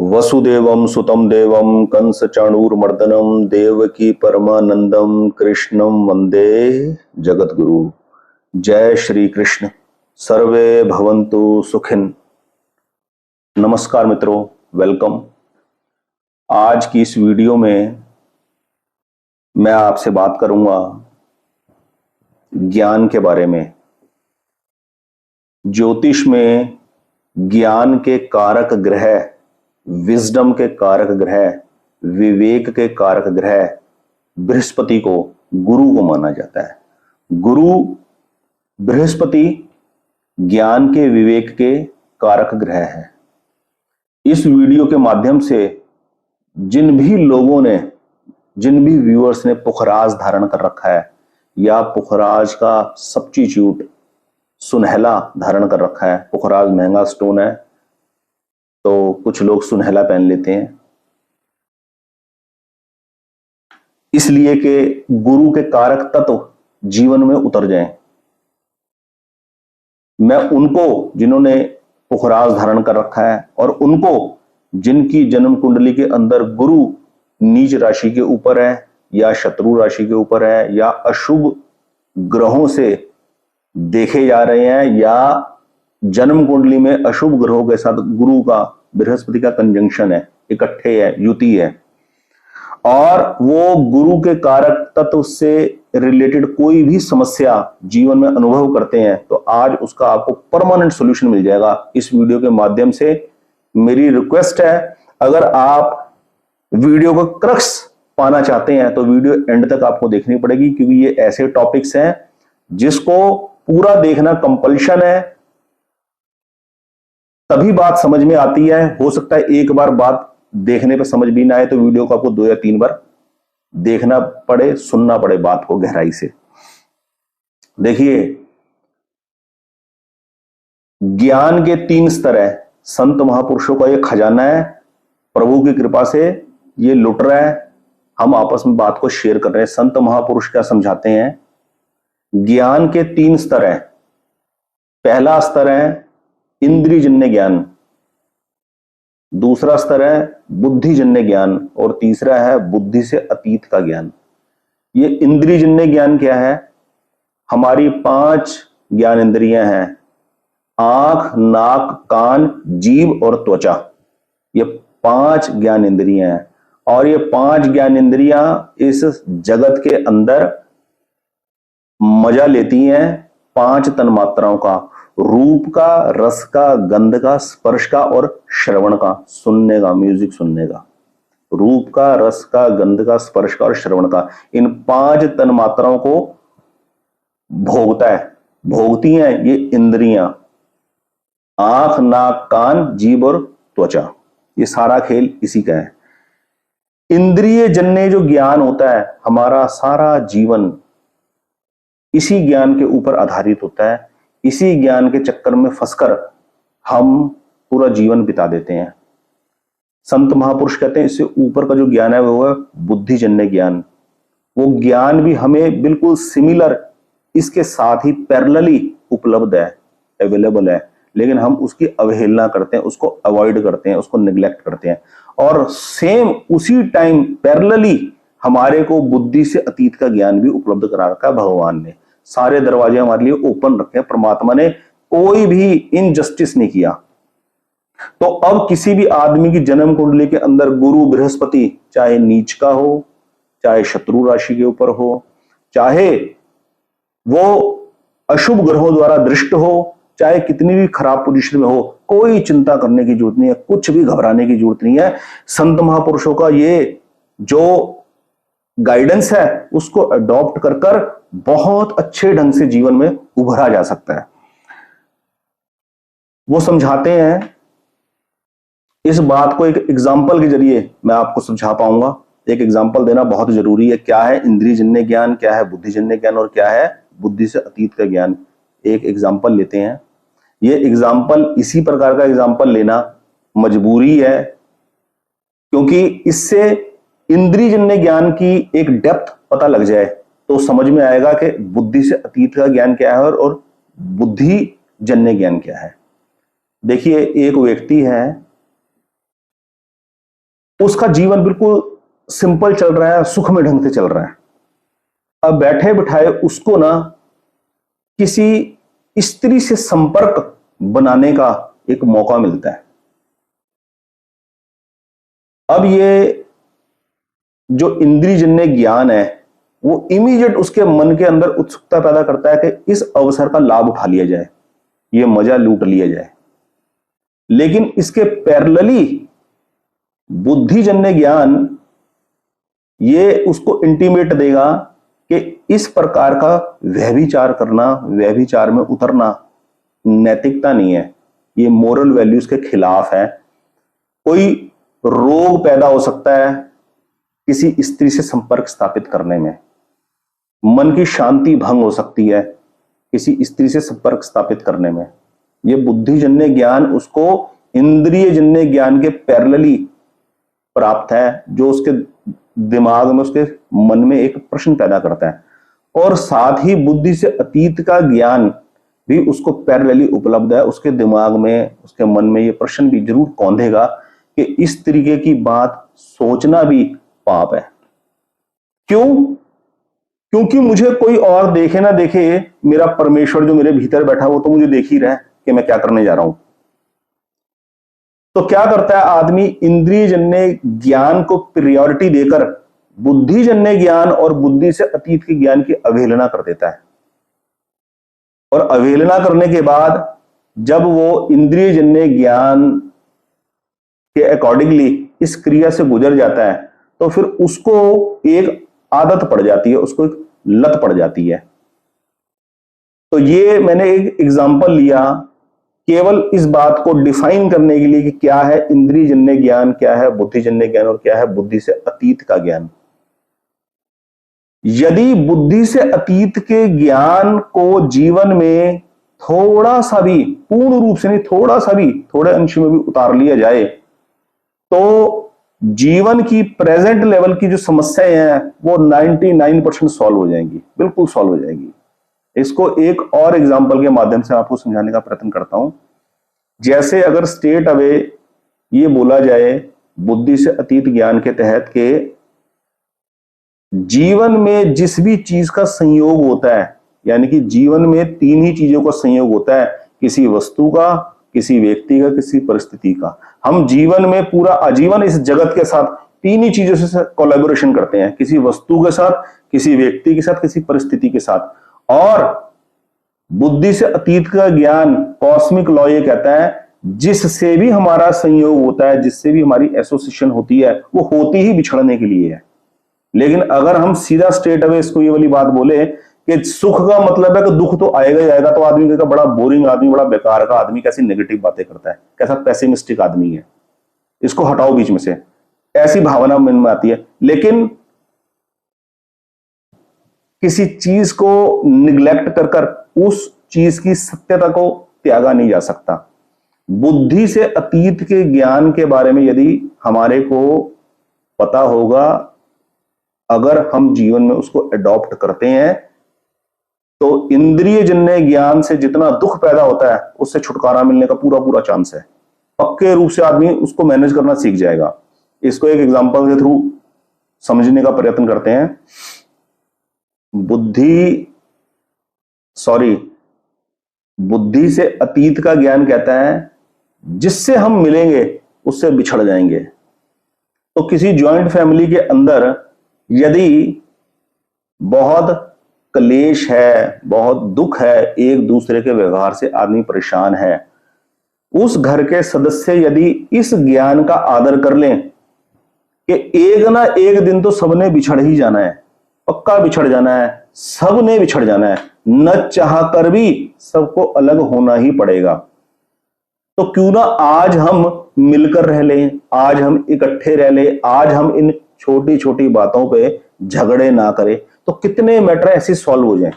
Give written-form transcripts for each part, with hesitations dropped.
वसुदेवं सुतं देवं कंस चाणूरमर्दनम देवकी परमानंदम कृष्णम वंदे जगद्गुरु। जय श्री कृष्ण। सर्वे भवन्तु सुखिन। नमस्कार मित्रों, वेलकम। आज की इस वीडियो में मैं आपसे बात करूंगा ज्ञान के बारे में। ज्योतिष में ज्ञान के कारक ग्रह, विजडम के कारक ग्रह, विवेक के कारक ग्रह बृहस्पति को, गुरु को माना जाता है। गुरु बृहस्पति ज्ञान के, विवेक के कारक ग्रह है। इस वीडियो के माध्यम से जिन भी लोगों ने, जिन भी व्यूअर्स ने पुखराज धारण कर रखा है या पुखराज का सब्स्टिट्यूट सुनहला धारण कर रखा है, पुखराज महंगा स्टोन है तो कुछ लोग सुनहला पहन लेते हैं, इसलिए कि गुरु के कारक तत्व जीवन में उतर जाएं। मैं उनको जिन्होंने पुखराज धारण कर रखा है और उनको जिनकी जन्म कुंडली के अंदर गुरु नीच राशि के ऊपर है या शत्रु राशि के ऊपर है या अशुभ ग्रहों से देखे जा रहे हैं या जन्म कुंडली में अशुभ ग्रहों के साथ गुरु का, बृहस्पति का कंजंक्शन है, इकट्ठे है, युति है, और वो गुरु के कारक तत्व से रिलेटेड कोई भी समस्या जीवन में अनुभव करते हैं तो आज उसका आपको परमानेंट सॉल्यूशन मिल जाएगा इस वीडियो के माध्यम से। मेरी रिक्वेस्ट है, अगर आप वीडियो को क्रक्स पाना चाहते हैं तो वीडियो एंड तक आपको देखनी पड़ेगी, क्योंकि ये ऐसे टॉपिक्स हैं जिसको पूरा देखना कंपल्शन है, तभी बात समझ में आती है। हो सकता है एक बार बात देखने पे समझ भी ना आए तो वीडियो को आपको 2 या 3 बार देखना पड़े, सुनना पड़े बात को गहराई से। देखिए, ज्ञान के 3 स्तर है। संत महापुरुषों का ये खजाना है, प्रभु की कृपा से ये लुट रहा है, हम आपस में बात को शेयर कर रहे हैं। संत महापुरुष क्या समझाते हैं? ज्ञान के 3 स्तर है। पहला स्तर है इंद्रियजन्य ज्ञान, दूसरा स्तर है बुद्धिजन्य ज्ञान और तीसरा है बुद्धि से अतीत का ज्ञान। ये इंद्रियजन्य ज्ञान क्या है? हमारी 5 ज्ञान इंद्रियां हैं, आंख, नाक, कान, जीभ और त्वचा। ये 5 ज्ञान इंद्रियां हैं और ये 5 ज्ञान इंद्रियां इस जगत के अंदर मजा लेती हैं 5 तन्मात्राओं का, रूप का, रस का, गंध का, स्पर्श का और श्रवण का, सुनने का, म्यूजिक सुनने का। रूप का, रस का, गंध का, स्पर्श का और श्रवण का, इन 5 तन्मात्राओं को भोगता है, भोगती हैं ये इंद्रियां। आंख, नाक, कान, जीभ और त्वचा, ये सारा खेल इसी का है। इंद्रिय जन्य जो ज्ञान होता है, हमारा सारा जीवन इसी ज्ञान के ऊपर आधारित होता है। इसी ज्ञान के चक्कर में फंसकर हम पूरा जीवन बिता देते हैं। संत महापुरुष कहते हैं इससे ऊपर का जो ज्ञान है वो है बुद्धिजन्य ज्ञान। वो ज्ञान भी हमें बिल्कुल सिमिलर, इसके साथ ही पैरेलली उपलब्ध है, अवेलेबल है, लेकिन हम उसकी अवहेलना करते हैं, उसको अवॉइड करते हैं, उसको निग्लेक्ट करते हैं। और सेम उसी टाइम पैरेलली हमारे को बुद्धि से अतीत का ज्ञान भी उपलब्ध करा रखा है भगवान ने। सारे दरवाजे हमारे लिए ओपन रखे हैं, परमात्मा ने कोई भी इनजस्टिस नहीं किया। तो अब किसी भी आदमी की जन्म कुंडली के अंदर गुरु बृहस्पति चाहे नीच का हो, चाहे शत्रु राशि के ऊपर हो, चाहे वो अशुभ ग्रहों द्वारा दृष्ट हो, चाहे कितनी भी खराब पोजीशन में हो, कोई चिंता करने की जरूरत नहीं है, कुछ भी घबराने की जरूरत नहीं है। संत महापुरुषों का ये जो गाइडेंस है उसको अडॉप्ट कर कर बहुत अच्छे ढंग से जीवन में उभरा जा सकता है। वो समझाते हैं, इस बात को एक एग्जाम्पल के जरिए मैं आपको समझा पाऊंगा। एक एग्जाम्पल देना बहुत जरूरी है। क्या है इंद्रियजन्य ज्ञान, क्या है बुद्धिजन्य ज्ञान और क्या है बुद्धि से अतीत का ज्ञान। एक एग्जाम्पल लेते हैं। ये एग्जाम्पल, इसी प्रकार का एग्जाम्पल लेना मजबूरी है, क्योंकि इससे इंद्रियजन्य ज्ञान की एक डेप्थ पता लग जाए तो समझ में आएगा कि बुद्धि से अतीत का ज्ञान क्या है और बुद्धिजन्य ज्ञान क्या है। देखिए, एक व्यक्ति है, उसका जीवन बिल्कुल सिंपल चल रहा है, सुख में ढंग से चल रहा है। अब बैठे बिठाए उसको ना किसी स्त्री से संपर्क बनाने का एक मौका मिलता है। अब ये जो इंद्रियजन्य ज्ञान है वो इमीडिएट उसके मन के अंदर उत्सुकता पैदा करता है कि इस अवसर का लाभ उठा लिया जाए, ये मजा लूट लिया जाए। लेकिन इसके पैरेलली बुद्धिजन्य ज्ञान ये उसको इंटीमेट देगा कि इस प्रकार का व्यभिचार करना, व्यभिचार में उतरना नैतिकता नहीं है, ये मोरल वैल्यूज के खिलाफ है। कोई रोग पैदा हो सकता है किसी स्त्री से संपर्क स्थापित करने में, मन की शांति भंग हो सकती है किसी स्त्री से संपर्क स्थापित करने में। ये बुद्धिजन्य ज्ञान उसको इंद्रियजन्य ज्ञान के पैरेलली प्राप्त है, जो उसके दिमाग में, उसके मन में एक प्रश्न पैदा करता है। और साथ ही बुद्धि से अतीत का ज्ञान भी उसको पैरेलली उपलब्ध है। उसके दिमाग में, उसके मन में ये प्रश्न भी जरूर कौंधेगा कि इस तरीके की बात सोचना भी पाप है। क्यों? क्योंकि मुझे कोई और देखे ना देखे, मेरा परमेश्वर जो मेरे भीतर बैठा वो तो मुझे देख ही रहा है कि मैं क्या करने जा रहा हूं। तो क्या करता है आदमी, इंद्रियजन्य ज्ञान को प्रायोरिटी देकर बुद्धिजन्य ज्ञान और बुद्धि से अतीत के ज्ञान की अवहेलना कर देता है। और अवहेलना करने के बाद जब वो इंद्रियजन्य ज्ञान के अकॉर्डिंगली इस क्रिया से गुजर जाता है तो फिर उसको एक आदत पड़ जाती है, उसको एक लत पड़ जाती है। तो ये मैंने एक एग्जांपल लिया केवल इस बात को डिफाइन करने के लिए कि क्या है इंद्रियजन्य ज्ञान, क्या है बुद्धिजन्य ज्ञान और क्या है बुद्धि से अतीत का ज्ञान। यदि बुद्धि से अतीत के ज्ञान को जीवन में थोड़ा सा भी, पूर्ण रूप से नहीं, थोड़ा सा भी, थोड़े अंश में भी उतार लिया जाए तो जीवन की प्रेजेंट लेवल की जो समस्याएं हैं वो 99% सॉल्व हो जाएंगी, बिल्कुल सॉल्व हो जाएंगी। इसको एक और एग्जांपल के माध्यम से आपको समझाने का प्रयत्न करता हूं। जैसे अगर स्टेट अवे ये बोला जाए बुद्धि से अतीत ज्ञान के तहत के जीवन में जिस भी चीज का संयोग होता है, यानी कि जीवन में 3 ही चीजों का संयोग होता है, किसी वस्तु का, किसी व्यक्ति का, किसी परिस्थिति का। हम जीवन में पूरा आजीवन इस जगत के साथ 3 ही चीजों से कोलैबोरेशन करते हैं, किसी वस्तु के साथ, किसी व्यक्ति के साथ, किसी परिस्थिति के साथ। और बुद्धि से अतीत का ज्ञान, कॉस्मिक लॉ ये कहता है जिससे भी हमारा संयोग होता है, जिससे भी हमारी एसोसिएशन होती है, वो होती ही बिछड़ने के लिए है। लेकिन अगर हम सीधा स्ट्रेट अवे इसको ये वाली बात बोले कि सुख का मतलब है कि दुख तो आएगा ही आएगा, तो आदमी कहेगा बड़ा बोरिंग आदमी, बड़ा बेकार का आदमी, कैसी नेगेटिव बातें करता है, कैसा पेसिमिस्टिक आदमी है, इसको हटाओ बीच में से, ऐसी भावना मन में आती है। लेकिन किसी चीज को निग्लेक्ट कर कर उस चीज की सत्यता को त्यागा नहीं जा सकता। बुद्धि से अतीत के ज्ञान के बारे में यदि हमारे को पता होगा, अगर हम जीवन में उसको अडॉप्ट करते हैं तो इंद्रियजन्य ज्ञान से जितना दुख पैदा होता है उससे छुटकारा मिलने का पूरा पूरा चांस है। पक्के रूप से आदमी उसको मैनेज करना सीख जाएगा। इसको एक एग्जांपल के थ्रू समझने का प्रयत्न करते हैं। बुद्धि से अतीत का ज्ञान कहता है जिससे हम मिलेंगे उससे बिछड़ जाएंगे। तो किसी ज्वाइंट फैमिली के अंदर यदि बहुत क्लेश है, बहुत दुख है, एक दूसरे के व्यवहार से आदमी परेशान है, उस घर के सदस्य यदि इस ज्ञान का आदर कर लें कि एक ना एक दिन तो सबने बिछड़ ही जाना है, पक्का बिछड़ जाना है, सबने बिछड़ जाना है, न चाह कर भी सबको अलग होना ही पड़ेगा, तो क्यों ना आज हम मिलकर रह लें, आज हम इकट्ठे रह लें, आज हम इन छोटी छोटी बातों पे झगड़े ना करें, तो कितने मैटर ऐसे सॉल्व हो जाएं।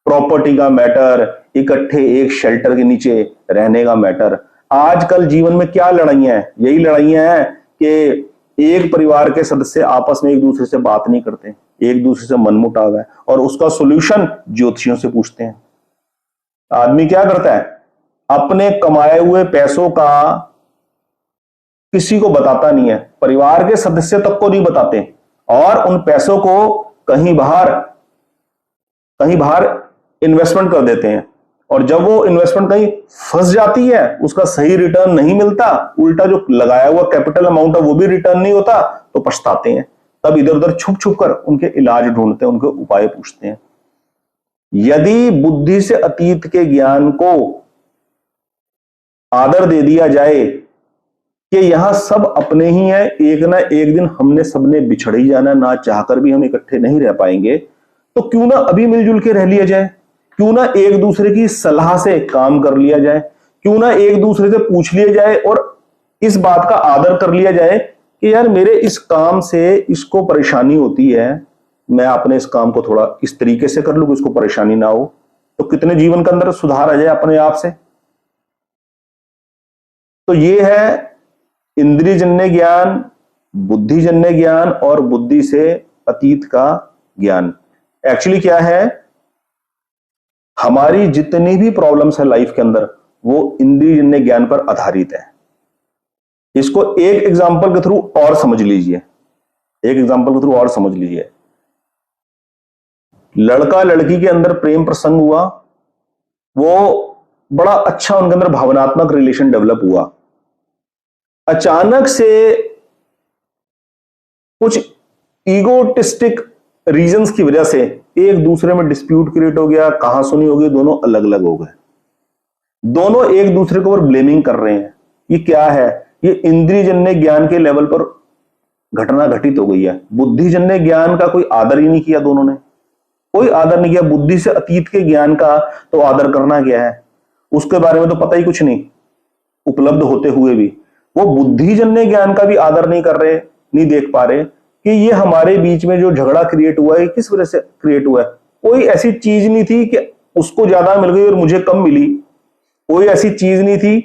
प्रॉपर्टी का मैटर, इकट्ठे एक शेल्टर के नीचे रहने का मैटर। आजकल जीवन में क्या लड़ाइयां हैं? यही लड़ाइयां हैं कि एक परिवार के सदस्य आपस में एक दूसरे से बात नहीं करते, एक दूसरे से मनमुटाव है, और उसका सॉल्यूशन ज्योतिषियों से पूछते हैं। आदमी क्या करता है? अपने कमाए हुए पैसों का किसी को बताता नहीं है, परिवार के सदस्य तक को नहीं बताते, और उन पैसों को कहीं बाहर इन्वेस्टमेंट कर देते हैं। और जब वो इन्वेस्टमेंट कहीं फंस जाती है, उसका सही रिटर्न नहीं मिलता, उल्टा जो लगाया हुआ कैपिटल अमाउंट है वो भी रिटर्न नहीं होता, तो पछताते हैं। तब इधर उधर छुप छुप कर उनके इलाज ढूंढते हैं, उनके उपाय पूछते हैं। यदि बुद्धि से अतीत के ज्ञान को आदर दे दिया जाए कि यहां सब अपने ही हैं, एक ना एक दिन हमने सबने बिछड़ ही जाना, ना चाहकर भी हम इकट्ठे नहीं रह पाएंगे, तो क्यों ना अभी मिलजुल के रह लिया जाए, क्यों ना एक दूसरे की सलाह से काम कर लिया जाए, क्यों ना एक दूसरे से पूछ लिया जाए और इस बात का आदर कर लिया जाए कि यार मेरे इस काम से इसको परेशानी होती है, मैं अपने इस काम को थोड़ा इस तरीके से कर लूं कि इसको परेशानी ना हो, तो कितने जीवन के अंदर सुधार आ जाए अपने आप से। तो ये है इंद्रियजन्य ज्ञान, बुद्धिजन्य ज्ञान और बुद्धि से अतीत का ज्ञान। एक्चुअली क्या है, हमारी जितनी भी प्रॉब्लम्स है लाइफ के अंदर वो इंद्रियजन्य ज्ञान पर आधारित है। इसको एक एग्जांपल के थ्रू और समझ लीजिए, लड़का लड़की के अंदर प्रेम प्रसंग हुआ, वो बड़ा अच्छा उनके अंदर भावनात्मक रिलेशन डेवलप हुआ। अचानक से कुछ ईगोटिस्टिक रीजंस की वजह से एक दूसरे में डिस्प्यूट क्रिएट हो गया, कहां सुनी होगी, दोनों अलग अलग हो गए, दोनों एक दूसरे के ऊपर ब्लेमिंग कर रहे हैं। ये क्या है, ये इंद्रियजन्य ज्ञान के लेवल पर घटना घटित हो गई है। बुद्धिजन्य ज्ञान का कोई आदर ही नहीं किया, दोनों ने कोई आदर नहीं किया। बुद्धि से अतीत के ज्ञान का तो आदर करना क्या है, उसके बारे में तो पता ही कुछ नहीं, उपलब्ध होते हुए भी वो बुद्धिजन्य ज्ञान का भी आदर नहीं कर रहे, नहीं देख पा रहे कि ये हमारे बीच में जो झगड़ा क्रिएट हुआ है किस वजह से क्रिएट हुआ है। कोई ऐसी चीज नहीं थी कि उसको ज्यादा मिल गई और मुझे कम मिली, कोई ऐसी चीज नहीं थी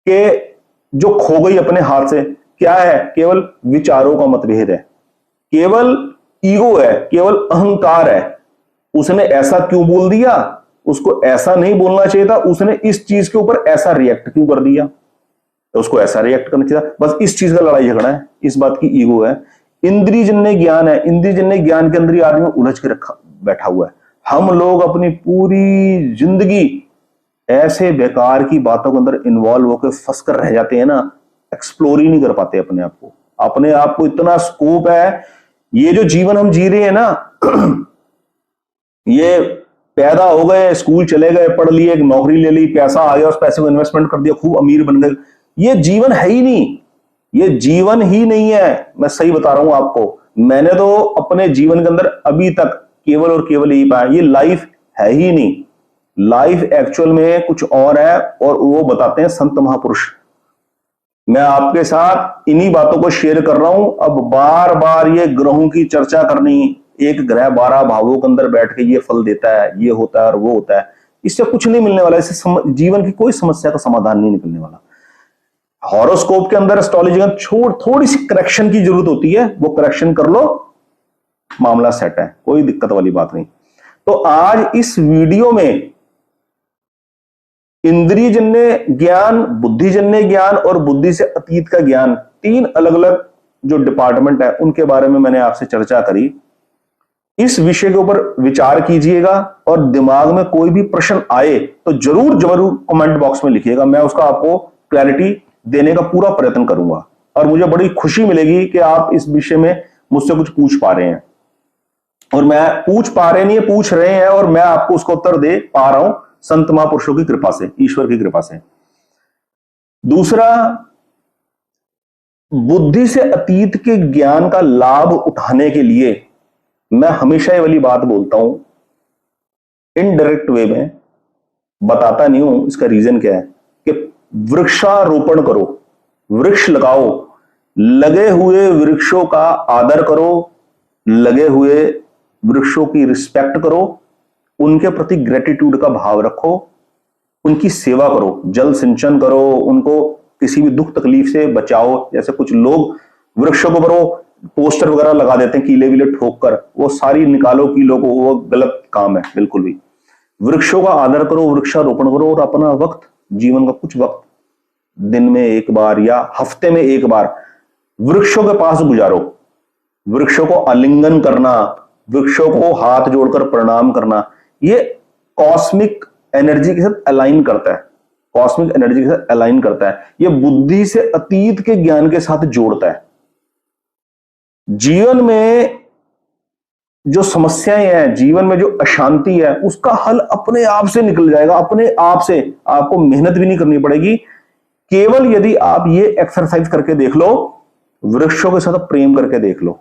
कि जो खो गई अपने हाथ से। क्या है, केवल विचारों का मतभेद है, केवल ईगो है, केवल अहंकार है। उसने ऐसा क्यों बोल दिया, उसको ऐसा नहीं बोलना चाहिए था, उसने इस चीज के ऊपर ऐसा रिएक्ट क्यों कर दिया, तो उसको ऐसा रिएक्ट करना चाहिए था। बस इस चीज का लड़ाई झगड़ा है, इस बात की ईगो है। इंद्रियजन्य ज्ञान है, इंद्रियजन्य ज्ञान के अंदर ही आदमी उलझ के रखा बैठा हुआ है। हम लोग अपनी पूरी जिंदगी ऐसे बेकार की बातों के अंदर इन्वॉल्व होकर फंस कर रह जाते हैं ना, एक्सप्लोर ही नहीं कर पाते अपने आप को इतना स्कोप है। ये जो जीवन हम जी रहे हैं ना, ये पैदा हो गए, स्कूल चले गए, पढ़ लिए, एक नौकरी ले ली, पैसा आ गया, उस पैसे को इन्वेस्टमेंट कर दिया, खूब अमीर बन गए, ये जीवन है ही नहीं, ये जीवन ही नहीं है। मैं सही बता रहा हूं आपको, मैंने तो अपने जीवन के अंदर अभी तक केवल और केवल यही पाया, ये लाइफ है ही नहीं। लाइफ एक्चुअल में कुछ और है, और वो बताते हैं संत महापुरुष। मैं आपके साथ इन्हीं बातों को शेयर कर रहा हूं। अब बार बार ये ग्रहों की चर्चा करनी, एक ग्रह 12 भावों के अंदर बैठ के ये फल देता है, ये होता है और वो होता है, इससे कुछ नहीं मिलने वाला, इससे जीवन की कोई समस्या का समाधान नहीं निकलने वाला। हॉरोस्कोप के अंदर एस्ट्रोलॉजी का थोड़ी सी करेक्शन की जरूरत होती है, वो करेक्शन कर लो, मामला सेट है, कोई दिक्कत वाली बात नहीं। तो आज इस वीडियो में इंद्रियजन्य ज्ञान, बुद्धिजन्य ज्ञान और बुद्धि से अतीत का ज्ञान, 3 अलग अलग जो डिपार्टमेंट है उनके बारे में मैंने आपसे चर्चा करी। इस विषय के ऊपर विचार कीजिएगा, और दिमाग में कोई भी प्रश्न आए तो जरूर कमेंट बॉक्स में लिखिएगा, मैं उसका आपको क्लैरिटी देने का पूरा प्रयत्न करूंगा। और मुझे बड़ी खुशी मिलेगी कि आप इस विषय में मुझसे कुछ पूछ पा रहे हैं, और मैं पूछ पा रहे नहीं, पूछ रहे हैं, और मैं आपको उसका उत्तर दे पा रहा हूं संत महापुरुषों की कृपा से, ईश्वर की कृपा से। दूसरा, बुद्धि से अतीत के ज्ञान का लाभ उठाने के लिए मैं हमेशा ये वाली बात बोलता हूं, इनडायरेक्ट वे में बताता नहीं हूं, इसका रीजन क्या है कि वृक्षारोपण करो, वृक्ष लगाओ, लगे हुए वृक्षों का आदर करो, लगे हुए वृक्षों की रिस्पेक्ट करो, उनके प्रति ग्रेटिट्यूड का भाव रखो, उनकी सेवा करो, जल सिंचन करो, उनको किसी भी दुख तकलीफ से बचाओ। जैसे कुछ लोग वृक्षों को पर पोस्टर वगैरह लगा देते हैं कीले विले ठोक कर, वो सारी निकालो कीलो को, वो गलत काम है बिल्कुल भी। वृक्षों का आदर करो, वृक्षारोपण करो, और अपना वक्त, जीवन का कुछ वक्त दिन में एक बार या हफ्ते में एक बार वृक्षों के पास गुजारो। वृक्षों को आलिंगन करना, वृक्षों को हाथ जोड़कर प्रणाम करना, ये कॉस्मिक एनर्जी के साथ अलाइन करता है, कॉस्मिक एनर्जी के साथ अलाइन करता है। ये बुद्धि से अतीत के ज्ञान के साथ जोड़ता है। जीवन में जो समस्याएं हैं, जीवन में जो अशांति है, उसका हल अपने आप से निकल जाएगा, अपने आप से। आपको मेहनत भी नहीं करनी पड़ेगी। केवल यदि आप ये एक्सरसाइज करके देख लो, वृक्षों के साथ प्रेम करके देख लो,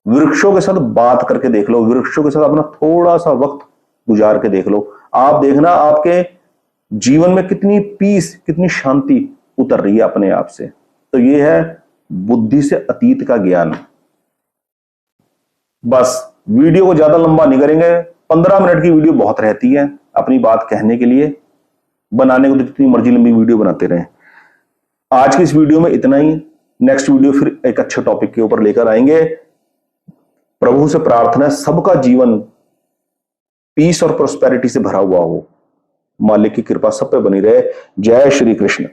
वृक्षों के साथ बात करके देख लो, वृक्षों के साथ अपना थोड़ा सा वक्त गुजार के देख लो, आप देखना आपके जीवन में कितनी पीस, कितनी शांति उतर रही है अपने आप से। तो ये है बुद्धि से अतीत का ज्ञान। बस वीडियो को ज्यादा लंबा नहीं करेंगे, 15 मिनट की वीडियो बहुत रहती है अपनी बात कहने के लिए। बनाने को तो जितनी मर्जी लंबी वीडियो बनाते रहे। आज की इस वीडियो में इतना ही। नेक्स्ट वीडियो फिर एक अच्छे टॉपिक के ऊपर लेकर आएंगे। प्रभु से प्रार्थना है सबका जीवन पीस और प्रोस्पेरिटी से भरा हुआ हो। मालिक की कृपा सब पे बनी रहे। जय श्री कृष्ण।